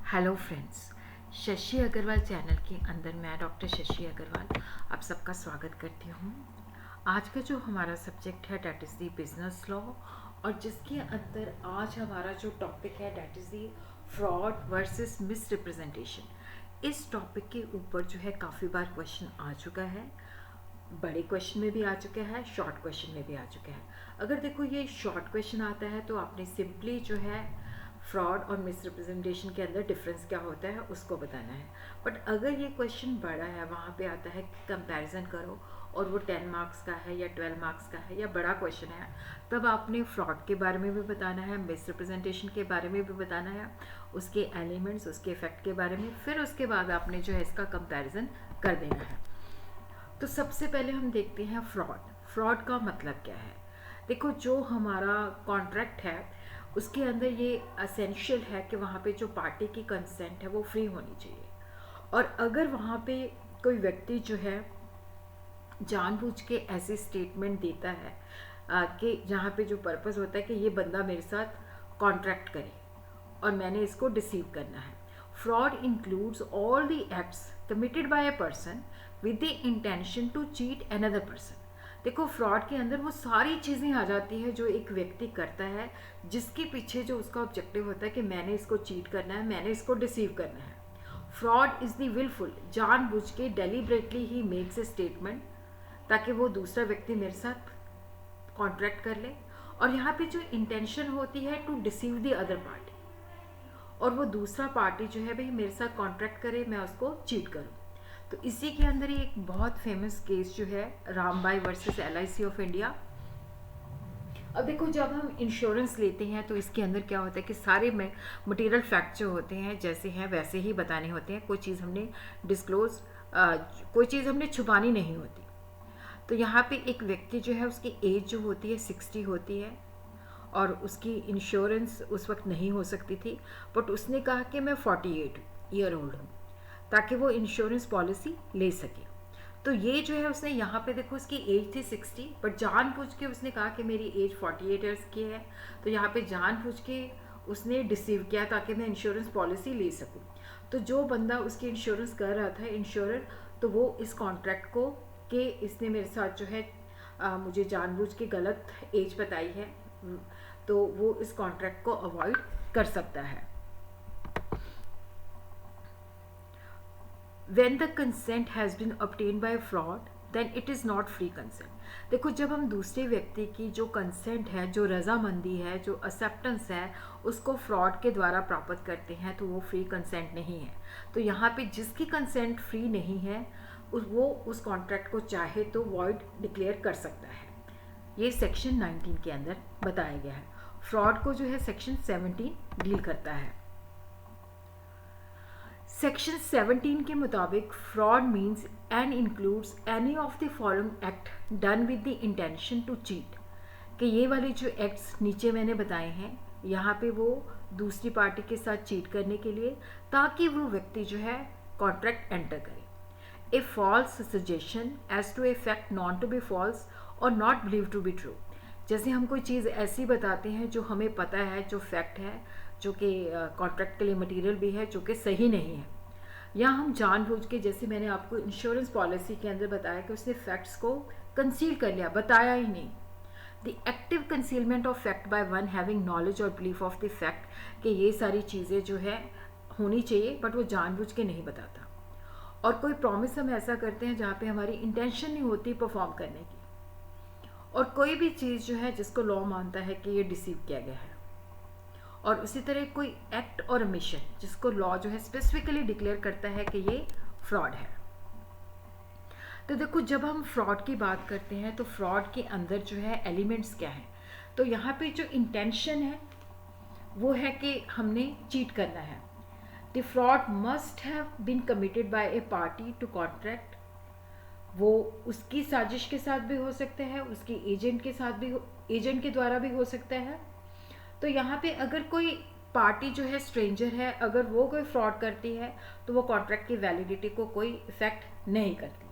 Hello friends, Shashi Agarwal channel के अंदर मैं डॉक्टर शशि अग्रवाल आप सबका स्वागत करती हूँ। आज का जो हमारा सब्जेक्ट है that is the business law, और जिसके अंदर आज हमारा जो टॉपिक है that is the fraud versus miss representation. इस टॉपिक के ऊपर जो है काफ़ी बार क्वेश्चन आ चुका है, बड़े क्वेश्चन में भी आ चुका है, शॉर्ट क्वेश्चन में भी आ चुका है। अगर देखो ये शॉर्ट क्वेश्चन आता है तो आपने सिंपली जो है फ्रॉड और मिसरिप्रेजेंटेशन के अंदर डिफरेंस क्या होता है उसको बताना है। बट अगर ये क्वेश्चन बड़ा है, वहाँ पे आता है कंपैरिजन करो और वो 10 मार्क्स का है या 12 मार्क्स का है या बड़ा क्वेश्चन है, तब आपने फ्रॉड के बारे में भी बताना है, मिसरिप्रेजेंटेशन के बारे में भी बताना है, उसके एलिमेंट्स, उसके इफेक्ट के बारे में, फिर उसके बाद आपने जो है इसका कंपैरिजन कर देना है। तो सबसे पहले हम देखते हैं फ्रॉड। फ्रॉड का मतलब क्या है? देखो, जो हमारा कॉन्ट्रैक्ट है उसके अंदर ये असेंशियल है कि वहाँ पे जो पार्टी की कंसेंट है वो फ्री होनी चाहिए। और अगर वहाँ पे कोई व्यक्ति जो है जानबूझ के ऐसे स्टेटमेंट देता है कि जहाँ पे जो पर्पस होता है कि ये बंदा मेरे साथ कॉन्ट्रैक्ट करे और मैंने इसको डिसीव करना है। Fraud includes all the acts committed by a person with the intention to cheat another person. देखो, फ्रॉड के अंदर वो सारी चीज़ें आ जाती है जो एक व्यक्ति करता है, जिसके पीछे जो उसका ऑब्जेक्टिव होता है कि मैंने इसको चीट करना है, मैंने इसको डिसीव करना है। फ्रॉड इज द विलफुल, जानबूझ के deliberately he makes a statement ताकि वो दूसरा व्यक्ति मेरे साथ कॉन्ट्रैक्ट कर ले, और यहाँ पे जो इंटेंशन होती है to deceive the other party, और वो दूसरा पार्टी जो है भाई मेरे साथ कॉन्ट्रैक्ट करे, मैं उसको चीट करूँ। तो इसी के अंदर ही एक बहुत फेमस केस जो है Rambai versus LIC of India. अब देखो, जब हम इंश्योरेंस लेते हैं तो इसके अंदर क्या होता है कि सारे में मटेरियल फैक्ट जो होते हैं जैसे हैं वैसे ही बताने होते हैं। कोई चीज़ हमने डिस्क्लोज कोई चीज़ हमने छुपानी नहीं होती। तो यहाँ पे एक व्यक्ति जो है उसकी एज जो होती है 60 होती है, और उसकी इंश्योरेंस उस वक्त नहीं हो सकती थी, बट उसने कहा कि मैं 48 ईयर ओल्ड हूँ ताकि वो इंश्योरेंस पॉलिसी ले सके। तो ये जो है उसने यहाँ पे देखो उसकी एज थी 60, बट जानबूझ के उसने कहा कि मेरी एज 48 ईयर्स की है। तो यहाँ पे जानबूझ के उसने डिसीव किया ताकि मैं इंश्योरेंस पॉलिसी ले सकूँ। तो जो बंदा उसकी इंश्योरेंस कर रहा था, इंश्योरर, तो वो इस कॉन्ट्रैक्ट को कि इसने मेरे साथ जो है मुझे जानबूझ के गलत एज बताई है, तो वो इस कॉन्ट्रैक्ट को अवॉइड कर सकता है। When the consent has been obtained by fraud, then it is not free consent. देखो, जब हम दूसरे व्यक्ति की जो कंसेंट है, जो रजामंदी है, जो एक्सेप्टेंस है, उसको फ्रॉड के द्वारा प्राप्त करते हैं तो वो फ्री कंसेंट नहीं है। तो यहाँ पे जिसकी कंसेंट फ्री नहीं है वो उस कॉन्ट्रैक्ट को चाहे तो वॉइड डिक्लेयर कर सकता है। ये सेक्शन 19 के अंदर बताया गया है। फ्रॉड को जो है सेक्शन 17 डील करता है। सेक्शन 17 के मुताबिक fraud means and includes any of the following act done with the intention to cheat. कि ये वाले जो एक्ट्स नीचे मैंने बताए हैं, यहाँ पे वो दूसरी पार्टी के साथ चीट करने के लिए, ताकि वो व्यक्ति जो है कॉन्ट्रैक्ट एंटर करे। A false suggestion as to a fact known to be false और not believe to be true. जैसे हम कोई चीज़ ऐसी बताते हैं जो हमें पता है, जो फैक्ट है, जो कि कॉन्ट्रैक्ट के लिए मटेरियल भी है, जो कि सही नहीं है, या हम जानबूझ के, जैसे मैंने आपको इंश्योरेंस पॉलिसी के अंदर बताया कि उसने फैक्ट्स को कंसील कर लिया, बताया ही नहीं। The active concealment of fact by one having knowledge और बिलीफ ऑफ द फैक्ट, कि ये सारी चीज़ें जो है होनी चाहिए बट वो जानबूझ के नहीं बताता। और कोई प्रॉमिस हम ऐसा करते हैं जहाँ पे हमारी इंटेंशन नहीं होती परफॉर्म करने की। और कोई भी चीज़ जो है जिसको लॉ मानता है कि ये डिसीव किया गया है। और उसी तरह कोई एक्ट और मिशन जिसको लॉ जो है स्पेसिफिकली डिक्लेयर करता है कि ये फ्रॉड है। तो देखो, जब हम फ्रॉड की बात करते हैं तो फ्रॉड के अंदर जो है एलिमेंट्स क्या हैं, तो यहाँ पे जो इंटेंशन है वो है कि हमने चीट करना है। The fraud must have been committed by a party to contract. वो उसकी साजिश के साथ भी हो सकता है, उसकी एजेंट के साथ भी, एजेंट के द्वारा भी हो सकता है। तो यहाँ पे अगर कोई पार्टी जो है स्ट्रेंजर है, अगर वो कोई फ्रॉड करती है तो वो कॉन्ट्रैक्ट की वैलिडिटी को कोई इफेक्ट नहीं करती।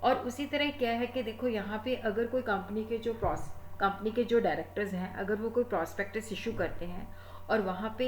और उसी तरह क्या है कि देखो, यहाँ पे अगर कोई कंपनी के जो डायरेक्टर्स हैं, अगर वो कोई प्रॉस्पेक्टस इशू करते हैं और वहाँ पे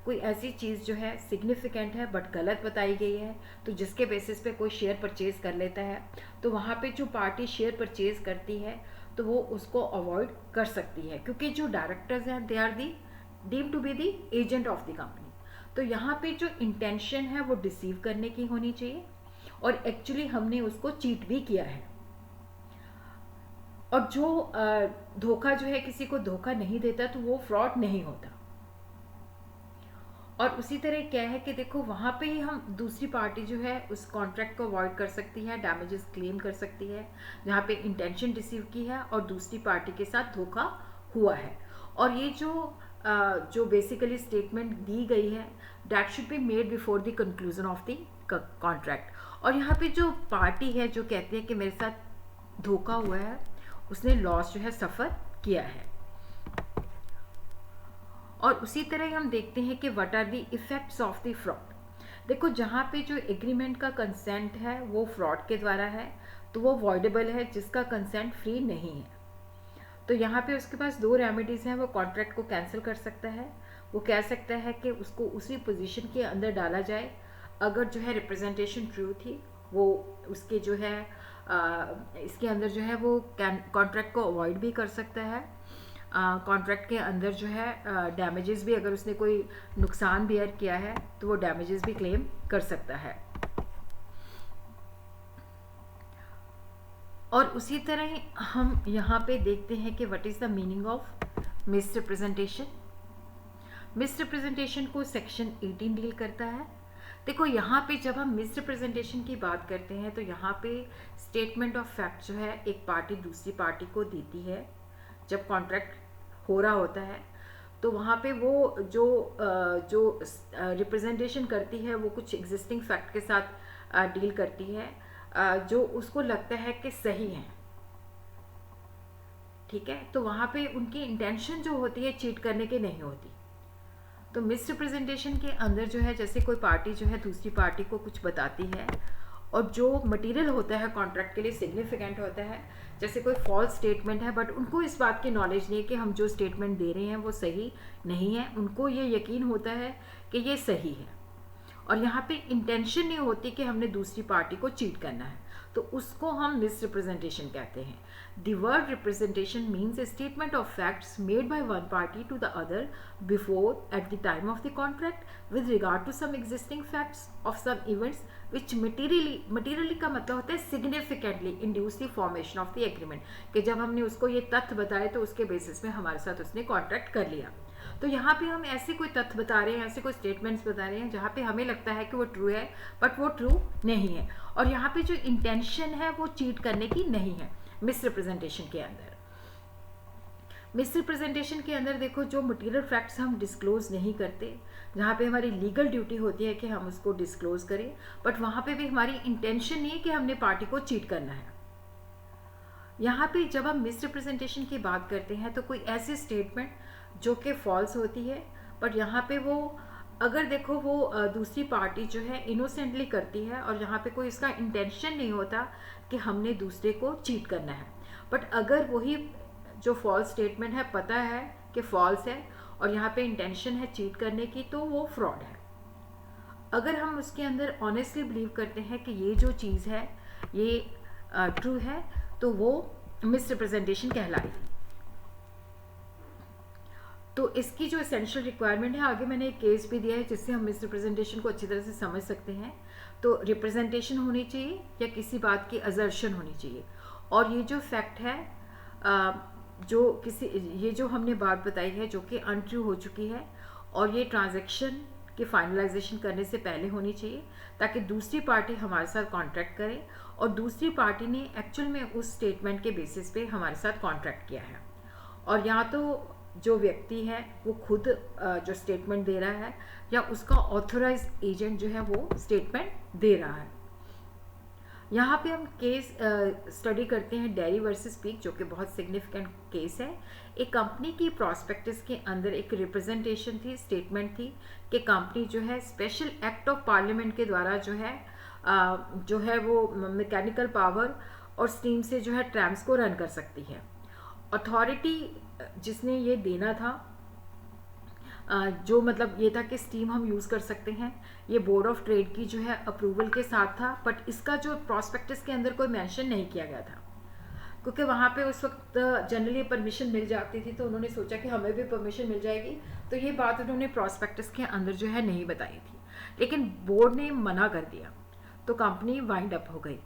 कोई ऐसी चीज़ जो है सिग्निफिकेंट है बट गलत बताई गई है, तो जिसके बेसिस पे कोई शेयर परचेज कर लेता है, तो वहाँ पे जो पार्टी शेयर परचेज करती है तो वो उसको अवॉइड कर सकती है, क्योंकि जो डायरेक्टर्स हैं they are the deem to be the agent of the company. तो यहाँ पे जो इंटेंशन है वो डिसीव करने की होनी चाहिए, और एक्चुअली हमने उसको चीट भी किया है। और जो धोखा जो है, किसी को धोखा नहीं देता तो वो फ्रॉड नहीं होता। और उसी तरह क्या है कि देखो वहाँ पे ही हम दूसरी पार्टी जो है उस कॉन्ट्रैक्ट को अवॉइड कर सकती है, डैमेजेस क्लेम कर सकती है, जहाँ पे इंटेंशन डिसीव की है और दूसरी पार्टी के साथ धोखा हुआ है। और ये जो बेसिकली स्टेटमेंट दी गई है, that should be made before the conclusion of the contract. और यहाँ पे जो पार्टी है जो कहती है कि मेरे साथ धोखा हुआ है, उसने लॉस जो है सफ़र किया है। और उसी तरह हम देखते हैं कि what are the effects of the fraud. देखो जहाँ पे जो एग्रीमेंट का कंसेंट है वो फ्रॉड के द्वारा है, तो वो वॉइडेबल है, जिसका कंसेंट फ्री नहीं है। तो यहाँ पे उसके पास दो रेमेडीज़ हैं। वो कॉन्ट्रैक्ट को कैंसिल कर सकता है, वो कह सकता है कि उसको उसी पोजीशन के अंदर डाला जाए। अगर जो है रिप्रेजेंटेशन ट्रू थी, वो उसके जो है इसके अंदर जो है वो कॉन्ट्रैक्ट को अवॉइड भी कर सकता है। कॉन्ट्रैक्ट के अंदर जो है डैमेजेस भी, अगर उसने कोई नुकसान बियर किया है तो वो डैमेजेस भी क्लेम कर सकता है। और उसी तरह हम यहाँ पे देखते हैं कि what is the meaning of misrepresentation. Misrepresentation को सेक्शन 18 डील करता है। देखो यहाँ पे जब हम मिसरिप्रेजेंटेशन की बात करते हैं तो यहाँ पे स्टेटमेंट ऑफ फैक्ट जो है एक पार्टी दूसरी पार्टी को देती है जब कॉन्ट्रैक्ट हो रहा होता है। तो वहाँ पे वो जो रिप्रेजेंटेशन करती है वो कुछ एग्जिस्टिंग फैक्ट के साथ डील करती है, जो उसको लगता है कि सही है। ठीक है, तो वहाँ पे उनकी इंटेंशन जो होती है चीट करने की नहीं होती। तो मिसरिप्रेजेंटेशन के अंदर जो है, जैसे कोई पार्टी जो है दूसरी पार्टी को कुछ बताती है और जो मटेरियल होता है कॉन्ट्रैक्ट के लिए सिग्निफिकेंट होता है, जैसे कोई फॉल्स स्टेटमेंट है, बट उनको इस बात की नॉलेज नहीं है कि हम जो स्टेटमेंट दे रहे हैं वो सही नहीं है। उनको ये यकीन होता है कि ये सही है, और यहाँ पे इंटेंशन नहीं होती कि हमने दूसरी पार्टी को चीट करना है, तो उसको हम मिसरिप्रेजेंटेशन कहते हैं। The word representation means a statement of facts made by one party to the other before at the time of the contract with regard to some existing facts of some events which materially का मतलब होता है significantly induce the formation of the agreement, कि जब हमने उसको ये तथ्य बताए तो उसके बेसिस में हमारे साथ उसने कॉन्ट्रैक्ट कर लिया। तो यहाँ पे हम ऐसे कोई तथ्य बता रहे हैं, ऐसे कोई स्टेटमेंट्स बता रहे हैं जहाँ पे हमें लगता है कि वो ट्रू है बट वो ट्रू नहीं है। और यहाँ पे जो इंटेंशन है वो चीट करने की नहीं है मिसरिप्रेजेंटेशन के अंदर। मिसरिप्रेजेंटेशन के अंदर देखो जो मटीरियल फैक्ट्स हम डिस्क्लोज नहीं करते, जहाँ पे हमारी लीगल ड्यूटी होती है कि हम उसको डिस्क्लोज करें, बट वहाँ पे भी हमारी इंटेंशन नहीं है कि हमने पार्टी को चीट करना है। यहाँ पे जब हम मिसरिप्रेजेंटेशन की बात करते हैं तो कोई ऐसी स्टेटमेंट जो कि फॉल्स होती है, बट यहाँ पे वो अगर देखो वो दूसरी पार्टी जो है इनोसेंटली करती है और यहाँ पे कोई इसका इंटेंशन नहीं होता कि हमने दूसरे को चीट करना है, बट अगर वही जो फॉल्स स्टेटमेंट है पता है कि फॉल्स है और यहाँ पे इंटेंशन है चीट करने की, तो वो फ्रॉड है। अगर हम उसके अंदर ऑनेस्टली बिलीव करते हैं कि ये जो चीज़ है ये ट्रू है, तो वो मिसरिप्रेजेंटेशन कहलाएगी। तो इसकी जो एसेंशियल रिक्वायरमेंट है, आगे मैंने एक केस भी दिया है जिससे हम मिसरिप्रेजेंटेशन को अच्छी तरह से समझ सकते हैं। तो रिप्रेजेंटेशन होनी चाहिए या किसी बात की असर्शन होनी चाहिए, और ये जो फैक्ट है ये जो हमने बात बताई है जो कि अनट्रू हो चुकी है, और ये ट्रांजैक्शन के फाइनलाइजेशन करने से पहले होनी चाहिए, ताकि दूसरी पार्टी हमारे साथ कॉन्ट्रैक्ट करे और दूसरी पार्टी ने एक्चुअल में उस स्टेटमेंट के बेसिस पे हमारे साथ कॉन्ट्रैक्ट किया है। और यहाँ तो जो व्यक्ति है वो खुद जो स्टेटमेंट दे रहा है या उसका ऑथोराइज्ड एजेंट जो है वो स्टेटमेंट दे रहा है। यहाँ पे हम केस स्टडी करते हैं डेयरी वर्सेस पीक, जो कि बहुत सिग्निफिकेंट केस है। एक कंपनी की प्रॉस्पेक्टस के अंदर एक रिप्रेजेंटेशन थी, स्टेटमेंट थी कि कंपनी जो है स्पेशल एक्ट ऑफ पार्लियामेंट के द्वारा जो है वो मैकेनिकल पावर और स्टीम से जो है ट्रैम्स को रन कर सकती है। अथॉरिटी जिसने ये देना था जो मतलब ये था कि स्टीम हम यूज़ कर सकते हैं, ये बोर्ड ऑफ ट्रेड की जो है अप्रूवल के साथ था, बट इसका जो प्रॉस्पेक्टस के अंदर कोई मेंशन नहीं किया गया था, क्योंकि वहाँ पे उस वक्त जनरली परमिशन मिल जाती थी, तो उन्होंने सोचा कि हमें भी परमिशन मिल जाएगी, तो ये बात उन्होंने प्रॉस्पेक्टस के अंदर जो है नहीं बताई थी। लेकिन बोर्ड ने मना कर दिया, तो कंपनी वाइंड अप हो गई।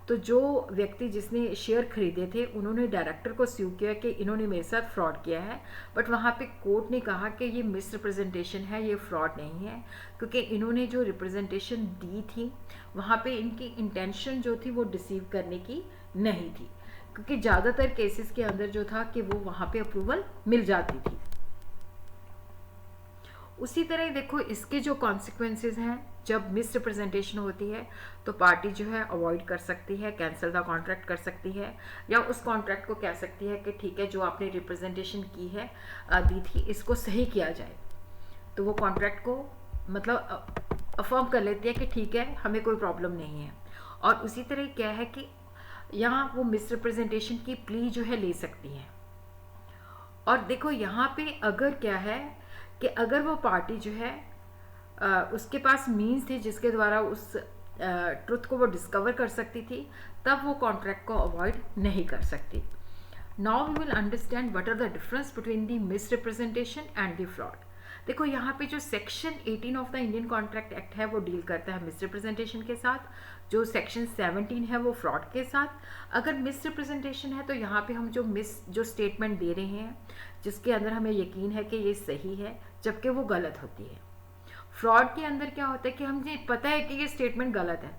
तो जो व्यक्ति जिसने शेयर खरीदे थे उन्होंने डायरेक्टर को स्यू किया कि इन्होंने मेरे साथ फ्रॉड किया है, बट वहाँ पे कोर्ट ने कहा कि ये मिस रिप्रेजेंटेशन है, ये फ्रॉड नहीं है, क्योंकि इन्होंने जो रिप्रेजेंटेशन दी थी वहाँ पे इनकी इंटेंशन जो थी वो डिसीव करने की नहीं थी, क्योंकि ज़्यादातर केसेस के अंदर जो था कि वो वहाँ पे अप्रूवल मिल जाती थी। उसी तरह देखो इसके जो कॉन्सिक्वेंसेस हैं, जब मिस रिप्रेजेंटेशन होती है तो पार्टी जो है अवॉइड कर सकती है, कैंसिल द कॉन्ट्रैक्ट कर सकती है, या उस कॉन्ट्रैक्ट को कह सकती है कि ठीक है जो आपने रिप्रेजेंटेशन की है दी थी इसको सही किया जाए, तो वो कॉन्ट्रैक्ट को मतलब अफर्म कर लेती है कि ठीक है हमें कोई प्रॉब्लम नहीं है। और उसी तरह क्या है कि यहाँ वो मिस रिप्रेजेंटेशन की प्ली जो है ले सकती है। और देखो यहाँ पे अगर क्या है कि अगर वो पार्टी जो है उसके पास मीन्स थे जिसके द्वारा उस ट्रुथ को वो डिस्कवर कर सकती थी, तब वो कॉन्ट्रैक्ट को अवॉइड नहीं कर सकती। Now we will understand what are the difference between the misrepresentation and the fraud. देखो यहाँ पे जो section 18 of the Indian Contract Act है वो डील करता है मिस रिप्रेजेंटेशन के साथ, जो सेक्शन 17 है वो फ्रॉड के साथ। अगर मिस रिप्रेजेंटेशन है तो यहाँ पे हम जो स्टेटमेंट दे रहे हैं जिसके अंदर हमें यकीन है कि ये सही है जबकि वो गलत होती है। फ्रॉड के अंदर क्या होता है कि हमें पता है कि ये स्टेटमेंट गलत है,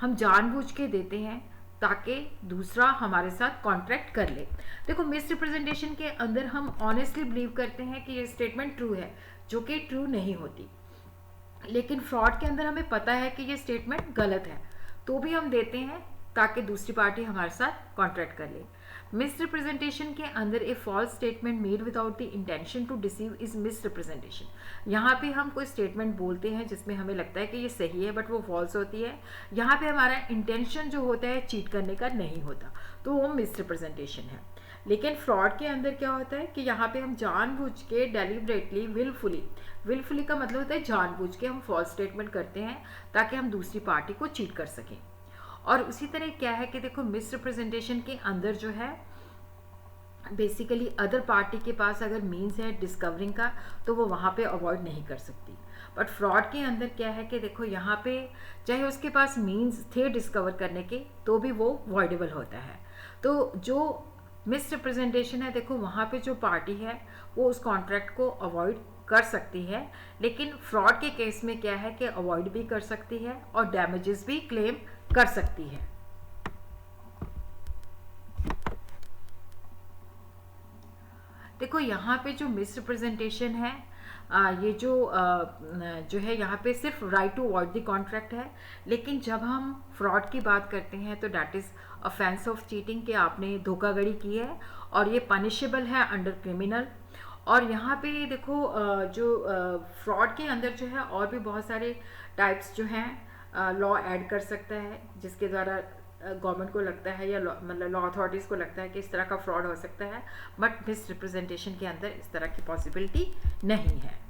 हम जानबूझ के देते हैं ताकि दूसरा हमारे साथ कॉन्ट्रैक्ट कर ले। देखो मिस रिप्रेजेंटेशन के अंदर हम ऑनेस्टली बिलीव करते हैं कि ये स्टेटमेंट ट्रू है, जो कि ट्रू नहीं होती। लेकिन फ्रॉड के अंदर हमें पता है कि ये स्टेटमेंट गलत है, तो भी हम देते हैं ताकि दूसरी पार्टी हमारे साथ कॉन्ट्रैक्ट कर ले। मिस रिप्रेजेंटेशन के अंदर a false statement made without the intention to deceive is misrepresentation. यहाँ पे हम कोई स्टेटमेंट बोलते हैं जिसमें हमें लगता है कि ये सही है बट वो फॉल्स होती है। यहाँ पे हमारा इंटेंशन जो होता है चीट करने का नहीं होता, तो वो मिस रिप्रेजेंटेशन है। लेकिन फ्रॉड के अंदर क्या होता है कि यहाँ पे हम जानबूझ के डेलिबरेटली विलफुली का मतलब होता है जानबूझ के हम फॉल्स स्टेटमेंट करते हैं ताकि हम दूसरी पार्टी को चीट कर सकें। और उसी तरह क्या है कि देखो मिस रिप्रेजेंटेशन के अंदर जो है बेसिकली अदर पार्टी के पास अगर मीन्स है डिस्कवरिंग का तो वो वहाँ पे अवॉइड नहीं कर सकती। बट फ्रॉड के अंदर क्या है कि देखो यहाँ पे चाहे उसके पास मीन्स थे डिस्कवर करने के तो भी वो वॉइडेबल होता है। तो जो मिस रिप्रेजेंटेशन है देखो वहाँ पे जो पार्टी है वो उस कॉन्ट्रैक्ट को अवॉइड कर सकती है, लेकिन फ्रॉड के केस में क्या है कि अवॉइड भी कर सकती है और डैमेजेस भी क्लेम कर सकती है। देखो यहाँ पे जो मिस रिप्रेजेंटेशन है ये जो है यहाँ पे सिर्फ right to avoid the contract है, लेकिन जब हम फ्रॉड की बात करते हैं तो that is offence of cheating कि आपने धोखाधड़ी की है और ये पनिशेबल है अंडर क्रिमिनल। और यहाँ पे देखो जो फ्रॉड के अंदर जो है और भी बहुत सारे टाइप्स जो हैं लॉ ऐड कर सकता है जिसके द्वारा गवर्नमेंट को लगता है या मतलब लॉ अथॉरिटीज़ को लगता है कि इस तरह का फ्रॉड हो सकता है, बट मिस रिप्रेजेंटेशन के अंदर इस तरह की पॉसिबिलिटी नहीं है।